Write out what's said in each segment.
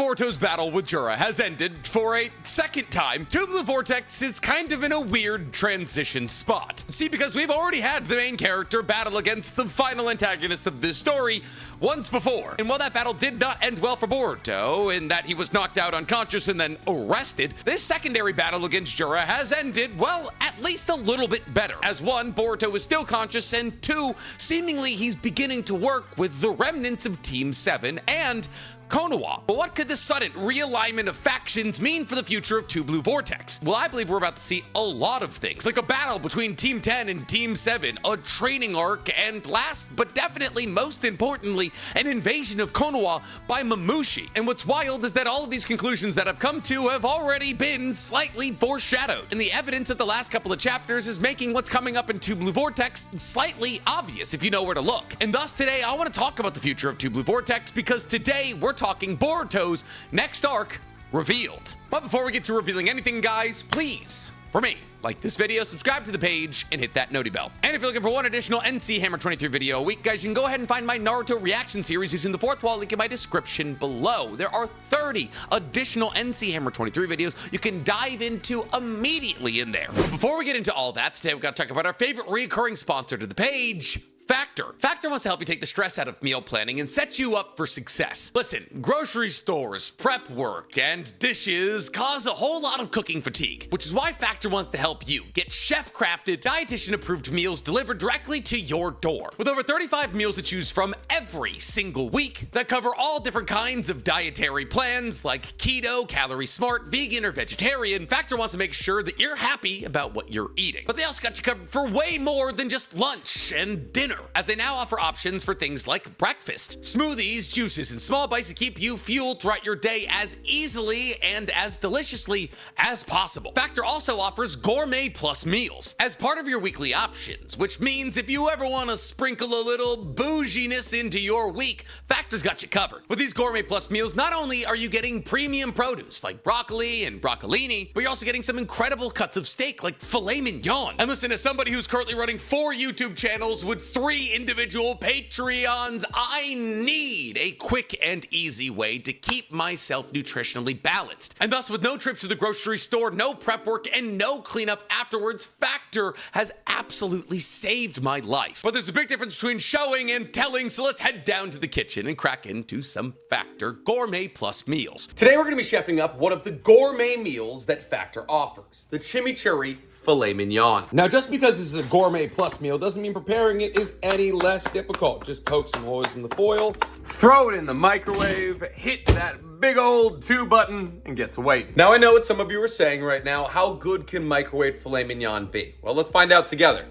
Boruto's battle with Jura has ended for a second time, Two Blue Vortex is kind of in a weird transition spot. See, because we've already had the main character battle against the final antagonist of this story once before. And while that battle did not end well for Boruto, in that he was knocked out unconscious and then arrested, this secondary battle against Jura has ended, well, at least a little bit better. As one, Boruto is still conscious, and two, seemingly he's beginning to work with the remnants of Team 7 and Konoha. But what could this sudden realignment of factions mean for the future of Two Blue Vortex? Well, I believe we're about to see a lot of things, like a battle between Team 10 and Team 7, a training arc, and last but definitely most importantly, an invasion of Konoha by Mamushi. And what's wild is that all of these conclusions that I've come to have already been slightly foreshadowed, and the evidence of the last couple of chapters is making what's coming up in Two Blue Vortex slightly obvious if you know where to look. And thus today I want to talk about the future of Two Blue Vortex, because today we're talking Boruto's next arc revealed. But before we get to revealing anything, guys, please, for me, like this video, subscribe to the page, and hit that noti bell. And if you're looking for one additional NC Hammer 23 video a week, guys, you can go ahead and find my Naruto reaction series using the fourth wall link in my description below. There are 30 additional NC Hammer 23 videos you can dive into immediately in there. But before we get into all that, today we've got to talk about our favorite recurring sponsor to the page, Factor. Factor wants to help you take the stress out of meal planning and set you up for success. Listen, grocery stores, prep work, and dishes cause a whole lot of cooking fatigue, which is why Factor wants to help you get chef-crafted, dietitian-approved meals delivered directly to your door. With over 35 meals to choose from every single week that cover all different kinds of dietary plans like keto, calorie smart, vegan, or vegetarian, Factor wants to make sure that you're happy about what you're eating. But they also got you covered for way more than just lunch and dinner, as they now offer options for things like breakfast, smoothies, juices, and small bites to keep you fueled throughout your day as easily and as deliciously as possible. Factor also offers Gourmet Plus meals as part of your weekly options, which means if you ever want to sprinkle a little bouginess into your week, Factor's got you covered. With these Gourmet Plus meals, not only are you getting premium produce like broccoli and broccolini, but you're also getting some incredible cuts of steak like filet mignon. And listen, as somebody who's currently running 4 YouTube channels with 3 individual Patreons, I need a quick and easy way to keep myself nutritionally balanced. And thus, with no trips to the grocery store, no prep work, and no cleanup afterwards, Factor has absolutely saved my life. But there's a big difference between showing and telling, so let's head down to the kitchen and crack into some Factor Gourmet Plus meals. Today we're going to be chefing up one of the gourmet meals that Factor offers, the chimichurri filet mignon. Now, just because this is a Gourmet Plus meal doesn't mean preparing it is any less difficult. Just poke some holes in the foil, throw it in the microwave, hit that big old 2 button, and get to waiting. Now, I know what some of you are saying right now. How good can microwave filet mignon be? Well, let's find out together.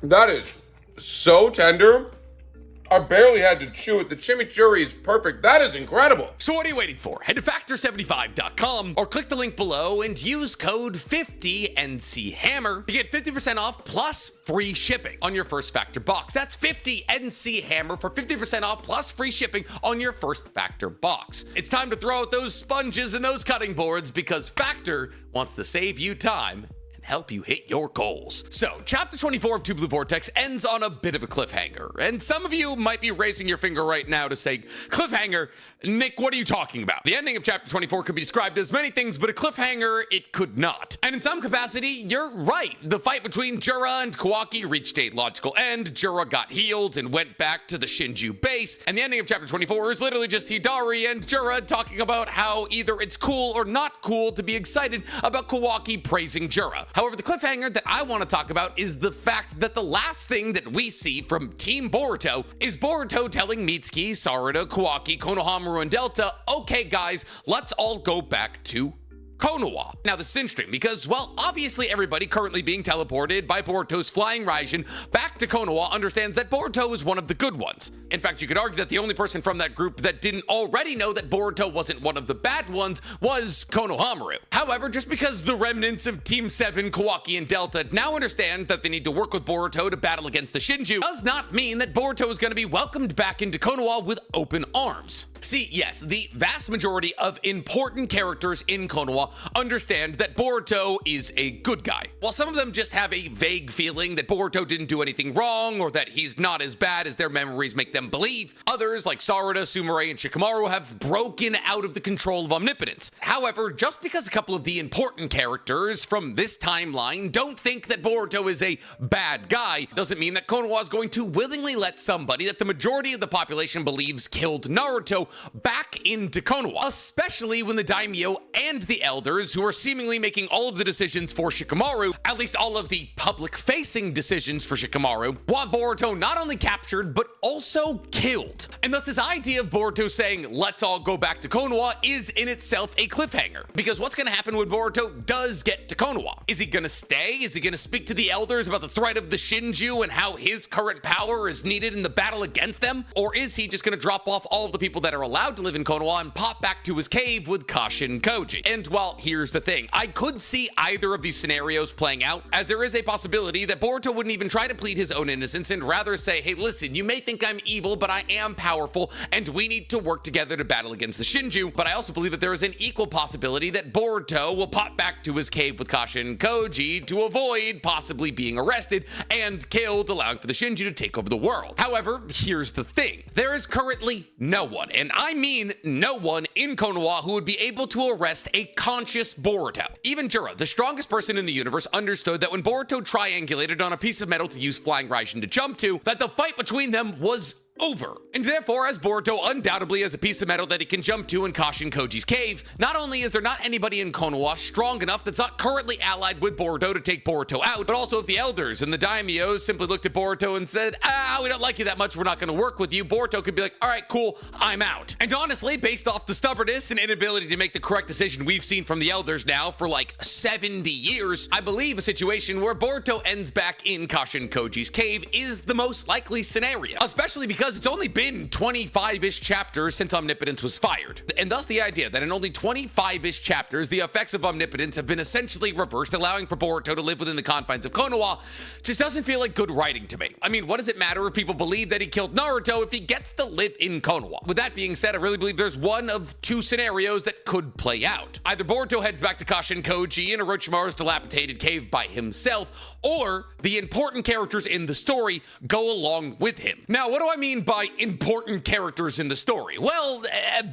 That is so tender. I barely had to chew it. The chimichurri is perfect. That is incredible. So what are you waiting for? Head to factor75.com or click the link below and use code 50NCHammer to get 50% off plus free shipping on your first Factor box. That's 50NCHammer for 50% off plus free shipping on your first Factor box. It's time to throw out those sponges and those cutting boards, because Factor wants to save you time and help you hit your goals. So, chapter 24 of Two Blue Vortex ends on a bit of a cliffhanger, and some of you might be raising your finger right now to say, cliffhanger? Nick, what are you talking about? The ending of chapter 24 could be described as many things, but a cliffhanger, it could not. And in some capacity, you're right. The fight between Jura and Kawaki reached a logical end. Jura got healed and went back to the Shinju base, and the ending of chapter 24 is literally just Hidari and Jura talking about how either it's cool or not cool to be excited about Kawaki praising Jura. However, the cliffhanger that I want to talk about is the fact that the last thing that we see from Team Boruto is Boruto telling Mitsuki, Sarada, Kawaki, Konohamaru, and Delta, okay guys, let's all go back to Konoha. Now, this is interesting because, well, obviously everybody currently being teleported by Boruto's flying Raijin back to Konoha understands that Boruto is one of the good ones. In fact, you could argue that the only person from that group that didn't already know that Boruto wasn't one of the bad ones was Konohamaru. However, just because the remnants of Team 7, Kawaki, and Delta now understand that they need to work with Boruto to battle against the Shinju does not mean that Boruto is going to be welcomed back into Konoha with open arms. See, yes, the vast majority of important characters in Konoha understand that Boruto is a good guy, while some of them just have a vague feeling that Boruto didn't do anything wrong or that he's not as bad as their memories make them believe. Others, like Sarada, Sumire, and Shikamaru, have broken out of the control of omnipotence. However, just because a couple of the important characters from this timeline don't think that Boruto is a bad guy, doesn't mean that Konoha is going to willingly let somebody that the majority of the population believes killed Naruto back into Konoha, especially when the daimyo and the elders, who are seemingly making all of the decisions for Shikamaru, at least all of the public-facing decisions for Shikamaru, want Boruto not only captured, but also killed. And thus this idea of Boruto saying, let's all go back to Konoha, is in itself a cliffhanger. Because what's gonna happen when Boruto does get to Konoha? Is he gonna stay? Is he gonna speak to the elders about the threat of the Shinju and how his current power is needed in the battle against them? Or is he just gonna drop off all of the people that are allowed to live in Konoha and pop back to his cave with Kashin Koji? And well, here's the thing. I could see either of these scenarios playing out, as there is a possibility that Boruto wouldn't even try to plead his own innocence and rather say, hey, listen, you may think I'm evil, but I am powerful, and we need to work together to battle against the Shinju. But I also believe that there is an equal possibility that Boruto will pop back to his cave with Kashin Koji to avoid possibly being arrested and killed, allowing for the Shinju to take over the world. However, here's the thing. There is currently no one, and I mean no one, in Konoha who would be able to arrest a conscious Boruto. Even Jura, the strongest person in the universe, understood that when Boruto triangulated on a piece of metal to use Flying Raijin to jump to, that the fight between them was over. And therefore, as Boruto undoubtedly has a piece of metal that he can jump to in Kashin Koji's cave, not only is there not anybody in Konoha strong enough that's not currently allied with Boruto to take Boruto out, but also if the elders and the daimyos simply looked at Boruto and said, we don't like you that much, we're not going to work with you, Boruto could be like, all right, cool, I'm out. And honestly, based off the stubbornness and inability to make the correct decision we've seen from the elders now for like 70 years, I believe a situation where Boruto ends back in Kashin Koji's cave is the most likely scenario, especially because it's only been 25-ish chapters since omnipotence was fired. And thus the idea that in only 25-ish chapters, the effects of omnipotence have been essentially reversed, allowing for Boruto to live within the confines of Konoha, just doesn't feel like good writing to me. I mean, what does it matter if people believe that he killed Naruto if he gets to live in Konoha? With that being said, I really believe there's one of two scenarios that could play out. Either Boruto heads back to Kashin Koji in Orochimaru's dilapidated cave by himself, or the important characters in the story go along with him. Now, what do I mean by important characters in the story? Well,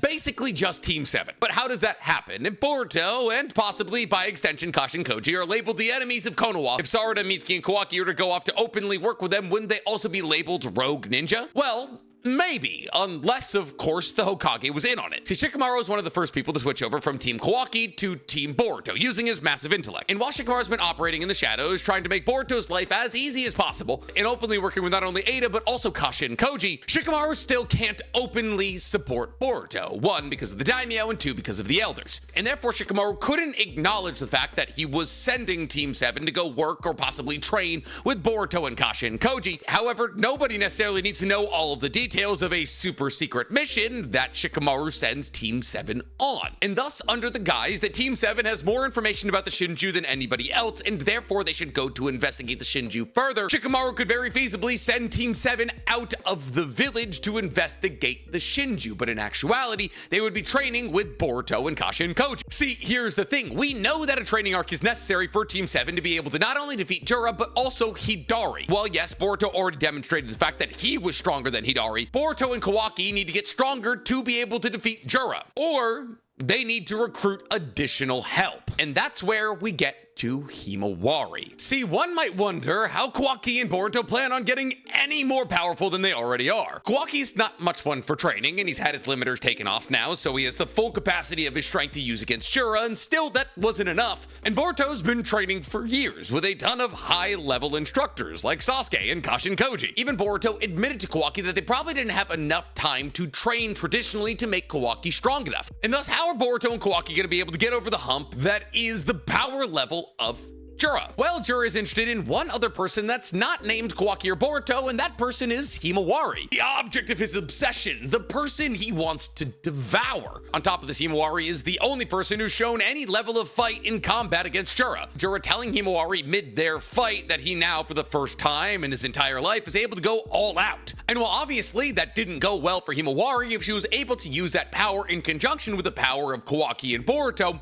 basically just Team 7. But how does that happen? If Boruto, and possibly by extension Kashin Koji, are labeled the enemies of Konoha, if Sarada, Mitsuki, and Kawaki are to go off to openly work with them, wouldn't they also be labeled rogue ninja? Well, maybe, unless, of course, the Hokage was in on it. See, Shikamaru was one of the first people to switch over from Team Kawaki to Team Boruto, using his massive intellect. And while Shikamaru's been operating in the shadows, trying to make Boruto's life as easy as possible, and openly working with not only Ada, but also Kashin Koji, Shikamaru still can't openly support Boruto. One, because of the daimyo, and two, because of the elders. And therefore, Shikamaru couldn't acknowledge the fact that he was sending Team 7 to go work or possibly train with Boruto and Kashin Koji. However, nobody necessarily needs to know all of the details of a super secret mission that Shikamaru sends Team 7 on. And thus, under the guise that Team 7 has more information about the Shinju than anybody else, and therefore they should go to investigate the Shinju further, Shikamaru could very feasibly send Team 7 out of the village to investigate the Shinju, but in actuality, they would be training with Boruto and Kashin Koji. See, here's the thing. We know that a training arc is necessary for Team 7 to be able to not only defeat Jura, but also Hidari. Well, yes, Boruto already demonstrated the fact that he was stronger than Hidari. Boruto and Kawaki need to get stronger to be able to defeat Jura, or they need to recruit additional help. And that's where we get to Himawari. See, one might wonder how Kawaki and Boruto plan on getting any more powerful than they already are. Kawaki's not much one for training, and he's had his limiters taken off now, so he has the full capacity of his strength to use against Jura, and still that wasn't enough. And Boruto's been training for years with a ton of high-level instructors like Sasuke and Kashin Koji. Even Boruto admitted to Kawaki that they probably didn't have enough time to train traditionally to make Kawaki strong enough. And thus, how are Boruto and Kawaki going to be able to get over the hump that is the power level of Jura. Well, Jura is interested in one other person that's not named Kawaki or Boruto, and that person is Himawari, the object of his obsession, the person he wants to devour. On top of this, Himawari is the only person who's shown any level of fight in combat against Jura. Jura telling Himawari mid their fight that he now, for the first time in his entire life, is able to go all out. And while obviously that didn't go well for Himawari, if she was able to use that power in conjunction with the power of Kawaki and Boruto,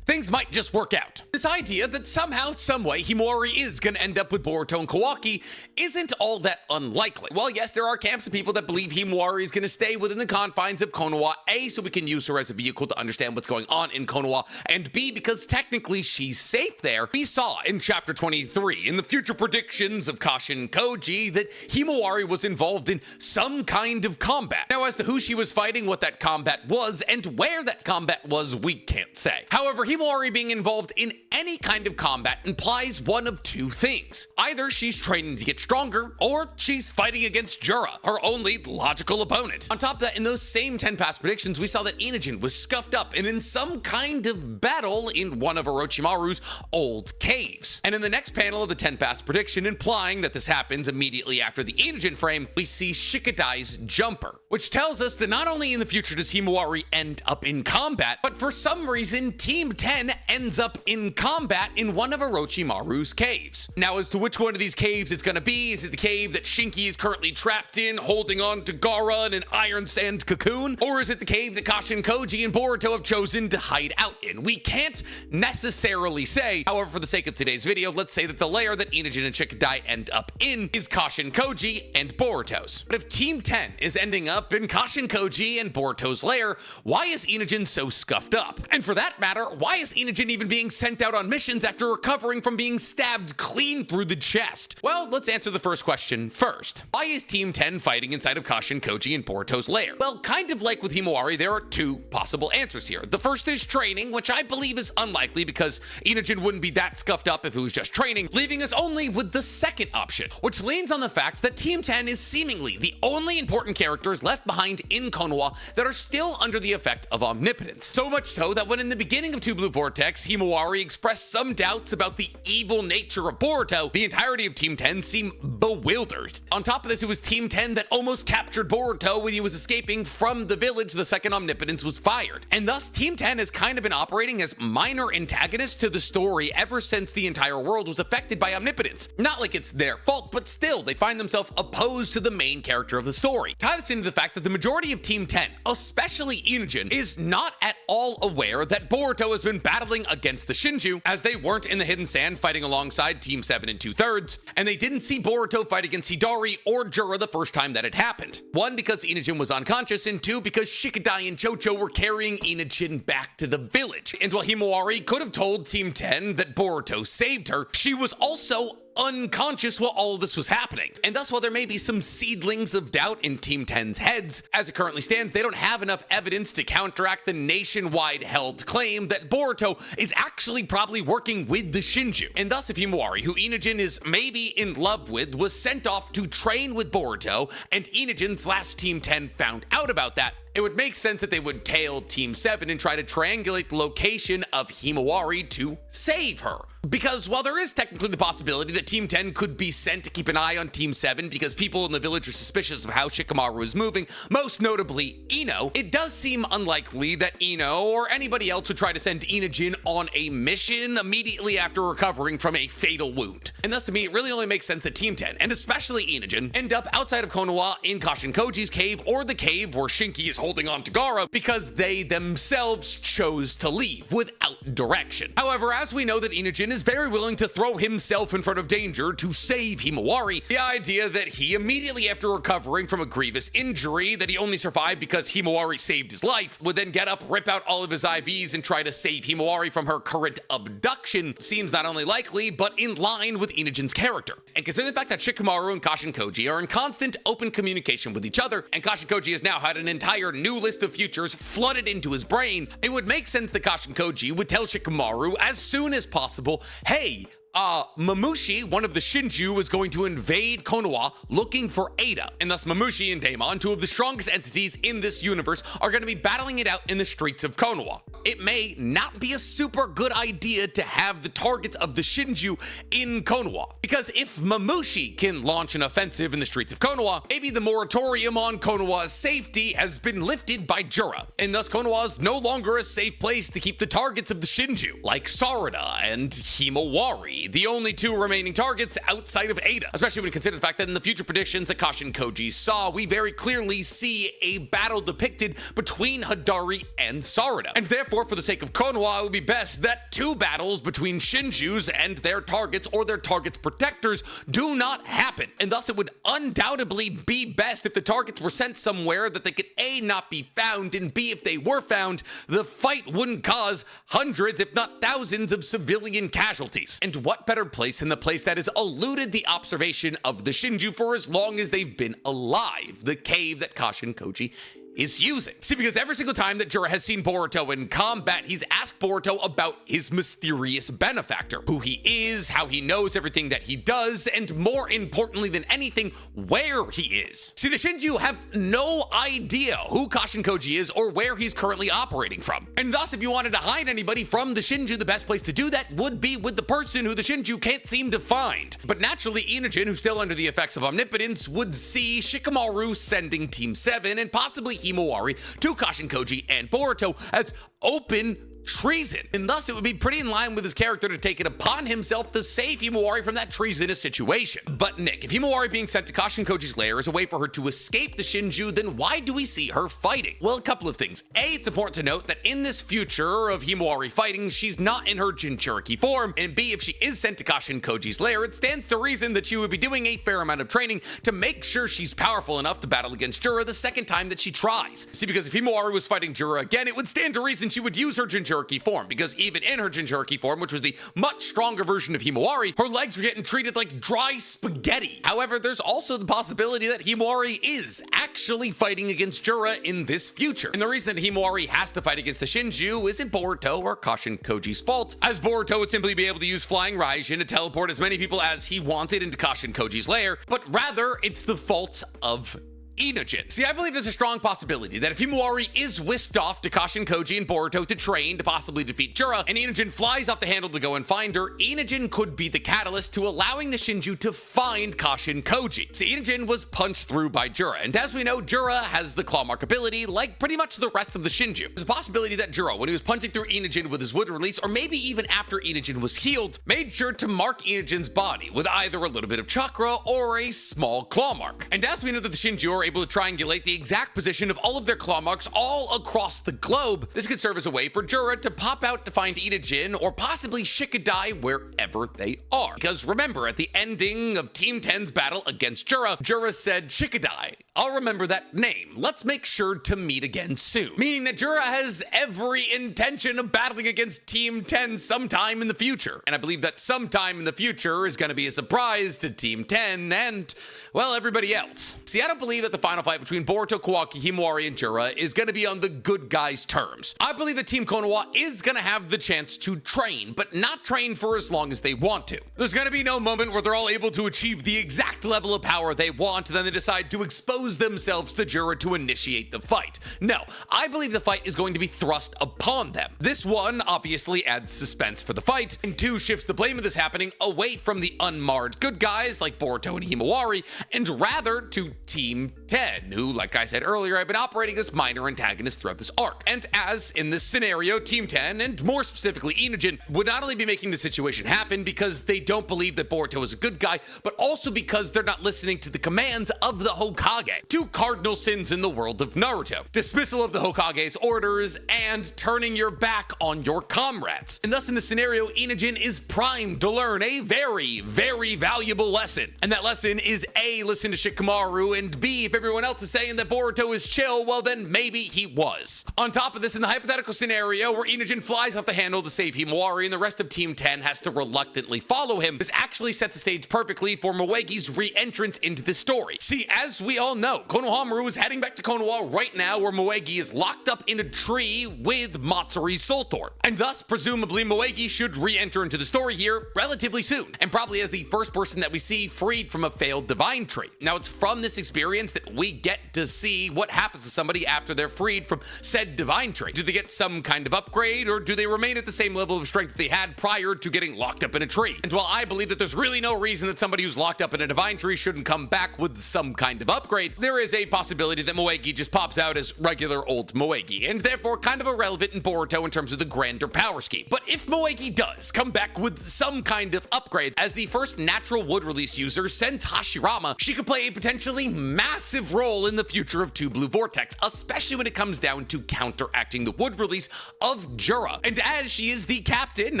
things might just work out. This idea that somehow, someway, Himawari is gonna end up with Boruto and Kawaki isn't all that unlikely. Well, yes, there are camps of people that believe Himawari is gonna stay within the confines of Konoha, A, so we can use her as a vehicle to understand what's going on in Konoha, and B, because technically she's safe there. We saw in chapter 23, in the future predictions of Kashin Koji, that Himawari was involved in some kind of combat. Now, as to who she was fighting, what that combat was, and where that combat was, we can't say. However, Himawari being involved in any kind of combat implies one of two things. Either she's training to get stronger, or she's fighting against Jura, her only logical opponent. On top of that, in those same 10 past predictions, we saw that Enijin was scuffed up and in some kind of battle in one of Orochimaru's old caves. And in the next panel of the 10 past prediction, implying that this happens immediately after the Enijin frame, we see Shikadai's jumper, which tells us that not only in the future does Himawari end up in combat, but for some reason, Team 10 ends up in combat in one of Orochimaru's caves. Now, as to which one of these caves it's gonna be, is it the cave that Shinki is currently trapped in, holding on to Gaara in an iron sand cocoon? Or is it the cave that Kashin Koji and Boruto have chosen to hide out in? We can't necessarily say. However, for the sake of today's video, let's say that the lair that Enijin and Shikadai end up in is Kashin Koji and Boruto's. But if Team 10 is ending up in Kashin Koji and Boruto's lair, why is Enijin so scuffed up? And for that matter, why is Enijin even being sent out on missions after recovering from being stabbed clean through the chest? Well, let's answer the first question first. Why is Team 10 fighting inside of Kashin Koji and Boruto's lair? Well, kind of like with Himawari, there are two possible answers here. The first is training, which I believe is unlikely because Enijin wouldn't be that scuffed up if it was just training, leaving us only with the second option, which leans on the fact that Team 10 is seemingly the only important characters left behind in Konoha that are still under the effect of omnipotence. So much so that when in the beginning of Two Blue Vortex, Himawari expressed some doubts about the evil nature of Boruto, the entirety of Team 10 seemed bewildered. On top of this, it was Team 10 that almost captured Boruto when he was escaping from the village the second omnipotence was fired. And thus, Team 10 has kind of been operating as minor antagonists to the story ever since the entire world was affected by omnipotence. Not like it's their fault, but still, they find themselves opposed to the main character of the story. Tie this into the fact that the majority of Team 10, especially Enijin, is not at all aware that Boruto has been battling against the Shinju, as they weren't in the Hidden Sand fighting alongside Team 7 and 2/3, and they didn't see Boruto fight against Hidari or Jura the first time that it happened. One, because Enijin was unconscious, and two, because Shikadai and Chocho were carrying Enijin back to the village. And while Himawari could have told Team 10 that Boruto saved her, she was also unconscious while all of this was happening. And thus, while there may be some seedlings of doubt in Team 10's heads, as it currently stands, they don't have enough evidence to counteract the nationwide held claim that Boruto is actually probably working with the Shinju. And thus, if Himawari, who Enijin is maybe in love with, was sent off to train with Boruto, and Enijin/Team 10 found out about that, it would make sense that they would tail Team 7 and try to triangulate the location of Himawari to save her. Because while there is technically the possibility that Team 10 could be sent to keep an eye on Team 7 because people in the village are suspicious of how Shikamaru is moving, most notably Ino, it does seem unlikely that Ino or anybody else would try to send Enijin on a mission immediately after recovering from a fatal wound. And thus, to me, it really only makes sense that Team 10, and especially Enijin, end up outside of Konoha in Kashin Koji's cave or the cave where Shinki is holding on to Gaara because they themselves chose to leave without direction. However, as we know that Enijin is very willing to throw himself in front of danger to save Himawari, the idea that he immediately after recovering from a grievous injury that he only survived because Himawari saved his life would then get up, rip out all of his IVs, and try to save Himawari from her current abduction seems not only likely, but in line with Enijin's character. And considering the fact that Shikamaru and Kashin Koji are in constant open communication with each other, and Kashin Koji has now had an entire new list of futures flooded into his brain, it would make sense that Kashin Koji would tell Shikamaru as soon as possible, hey, Mamushi, one of the Shinju, is going to invade Konoha looking for Ada, and thus Mamushi and Daemon, two of the strongest entities in this universe, are going to be battling it out in the streets of Konoha. It may not be a super good idea to have the targets of the Shinju in Konoha, because if Mamushi can launch an offensive in the streets of Konoha, maybe the moratorium on Konoha's safety has been lifted by Jura, and thus Konoha is no longer a safe place to keep the targets of the Shinju, like Sarada and Himawari, the only two remaining targets outside of Ada, especially when you consider the fact that in the future predictions that Kashin Koji saw, we very clearly see a battle depicted between Hidari and Sarada. And therefore, for the sake of Konoha, it would be best that two battles between Shinjus and their targets or their targets' protectors do not happen. And thus, it would undoubtedly be best if the targets were sent somewhere that they could A, not be found, and B, if they were found, the fight wouldn't cause hundreds, if not thousands, of civilian casualties. And what better place than the place that has eluded the observation of the Shinju for as long as they've been alive, the cave that Kashin Koji is using. See, because every single time that Jura has seen Boruto in combat, he's asked Boruto about his mysterious benefactor, who he is, how he knows everything that he does, and more importantly than anything, where he is. See, the Shinju have no idea who Kashin Koji is or where he's currently operating from. And thus, if you wanted to hide anybody from the Shinju, the best place to do that would be with the person who the Shinju can't seem to find. But naturally, Enijin, who's still under the effects of omnipotence, would see Shikamaru sending Team 7 and possibly Himawari to Kashin Koji and Boruto as open treason, and thus it would be pretty in line with his character to take it upon himself to save Himawari from that treasonous situation. But Nick, if Himawari being sent to Kashin Koji's lair is a way for her to escape the Shinju, then why do we see her fighting? Well, a couple of things. A, it's important to note that in this future of Himawari fighting, she's not in her Jinchuriki form, and B, if she is sent to Kashin Koji's lair, it stands to reason that she would be doing a fair amount of training to make sure she's powerful enough to battle against Jura the second time that she tries. See, because if Himawari was fighting Jura again, it would stand to reason she would use her Jinchuriki form, because even in her Jinchuriki form, which was the much stronger version of Himawari, her legs were getting treated like dry spaghetti. However, there's also the possibility that Himawari is actually fighting against Jura in this future. And the reason that Himawari has to fight against the Shinju isn't Boruto or Kashin Koji's fault, as Boruto would simply be able to use Flying Raijin to teleport as many people as he wanted into Kashin Koji's lair, but rather it's the fault of Enijin. See, I believe there's a strong possibility that if Himawari is whisked off to Kashin Koji and Boruto to train to possibly defeat Jura, and Enijin flies off the handle to go and find her, Enijin could be the catalyst to allowing the Shinju to find Kashin Koji. See, Enijin was punched through by Jura, and as we know, Jura has the claw mark ability like pretty much the rest of the Shinju. There's a possibility that Jura, when he was punching through Enijin with his wood release, or maybe even after Enijin was healed, made sure to mark Enijin's body with either a little bit of chakra or a small claw mark. And as we know that the Shinju are able to triangulate the exact position of all of their claw marks all across the globe, this could serve as a way for Jura to pop out to find Enijin or possibly Shikadai wherever they are. Because remember, at the ending of Team 10's battle against Jura, Jura said, "Shikadai, I'll remember that name. Let's make sure to meet again soon." Meaning that Jura has every intention of battling against Team 10 sometime in the future. And I believe that sometime in the future is going to be a surprise to Team 10 and, well, everybody else. See, I don't believe that the final fight between Boruto, Kawaki, Himawari, and Jura is going to be on the good guys' terms. I believe that Team Konoha is going to have the chance to train, but not train for as long as they want to. There's going to be no moment where they're all able to achieve the exact level of power they want, and then they decide to expose themselves to Jura to initiate the fight. No, I believe the fight is going to be thrust upon them. This one obviously adds suspense for the fight, and two shifts the blame of this happening away from the unmarred good guys like Boruto and Himawari, and rather to Team 10, who, like I said earlier, have been operating as minor antagonists throughout this arc. And as in this scenario, Team 10, and more specifically Enijin, would not only be making the situation happen because they don't believe that Boruto is a good guy, but also because they're not listening to the commands of the Hokage. Two cardinal sins in the world of Naruto: dismissal of the Hokage's orders and turning your back on your comrades. And thus in this scenario, Enijin is primed to learn a very, very valuable lesson. And that lesson is A, listen to Shikamaru, and B, if everyone else is saying that Boruto is chill, well then maybe he was. On top of this, in the hypothetical scenario where Enijin flies off the handle to save Himawari and the rest of Team 10 has to reluctantly follow him, this actually sets the stage perfectly for Moegi's re-entrance into the story. See, as we all know, Konohamaru is heading back to Konoha right now where Moegi is locked up in a tree with Matsuri's Soul Thorn. And thus, presumably, Moegi should re-enter into the story here relatively soon, and probably as the first person that we see freed from a failed divine tree. Now, it's from this experience that we get to see what happens to somebody after they're freed from said divine tree. Do they get some kind of upgrade, or do they remain at the same level of strength they had prior to getting locked up in a tree? And while I believe that there's really no reason that somebody who's locked up in a divine tree shouldn't come back with some kind of upgrade, there is a possibility that Moegi just pops out as regular old Moegi, and therefore kind of irrelevant in Boruto in terms of the grander power scheme. But if Moegi does come back with some kind of upgrade, as the first natural wood release user since Hashirama, she could play a potentially massive role in the future of Two Blue Vortex, especially when it comes down to counteracting the wood release of Jura. And as she is the captain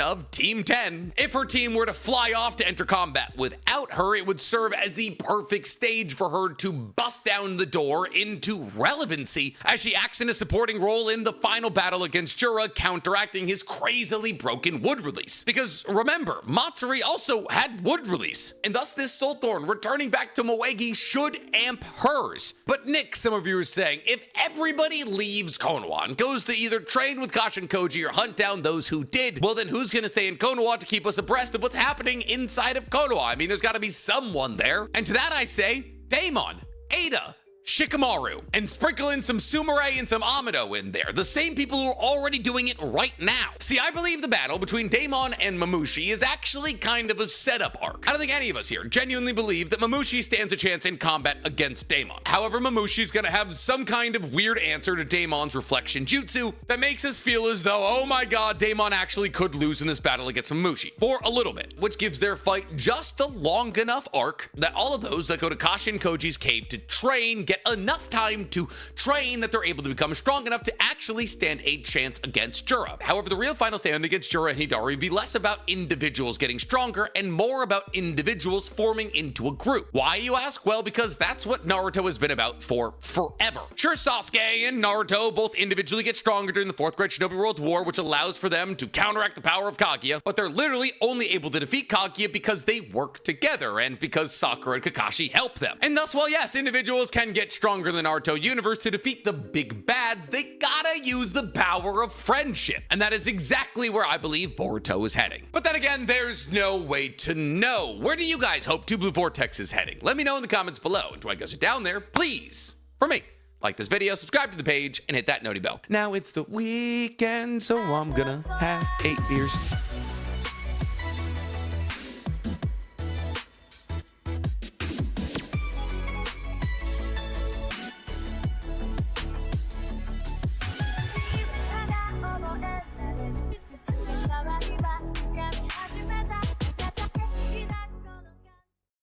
of Team 10, if her team were to fly off to enter combat without her, it would serve as the perfect stage for her to bust down the door into relevancy as she acts in a supporting role in the final battle against Jura, counteracting his crazily broken wood release. Because remember, Matsuri also had wood release, and thus this Soul Thorn returning back to Moegi should amp hers. But Nick, some of you are saying, if everybody leaves Konoha and goes to either train with Kashin Koji or hunt down those who did, well then who's gonna stay in Konoha to keep us abreast of what's happening inside of Konoha? I mean, there's gotta be someone there. And to that I say, Daemon, Ada, Shikamaru, and sprinkle in some Sumire and some Amado in there, the same people who are already doing it right now. See, I believe the battle between Daemon and Mamushi is actually kind of a setup arc. I don't think any of us here genuinely believe that Mamushi stands a chance in combat against Daemon. However, Mamushi's gonna have some kind of weird answer to Daemon's reflection jutsu that makes us feel as though, oh my god, Daemon actually could lose in this battle against Mamushi for a little bit, which gives their fight just a long enough arc that all of those that go to Kashin Koji's cave to train get enough time to train that they're able to become strong enough to actually stand a chance against Jura. However, the real final stand against Jura and Hidari would be less about individuals getting stronger and more about individuals forming into a group. Why, you ask? Well, because that's what Naruto has been about for forever. Sure, Sasuke and Naruto both individually get stronger during the 4th Great Shinobi World War, which allows for them to counteract the power of Kaguya, but they're literally only able to defeat Kaguya because they work together and because Sakura and Kakashi help them. And thus, while yes, individuals can get stronger than the Naruto universe to defeat the big bads, they gotta use the power of friendship. And that is exactly where I believe Boruto is heading. But then again, there's no way to know. Where do you guys hope Two Blue Vortex is heading? Let me know in the comments below. And do I go sit down there? Please, for me. Like this video, subscribe to the page, and hit that noti bell. Now it's the weekend, so I'm gonna have 8 beers.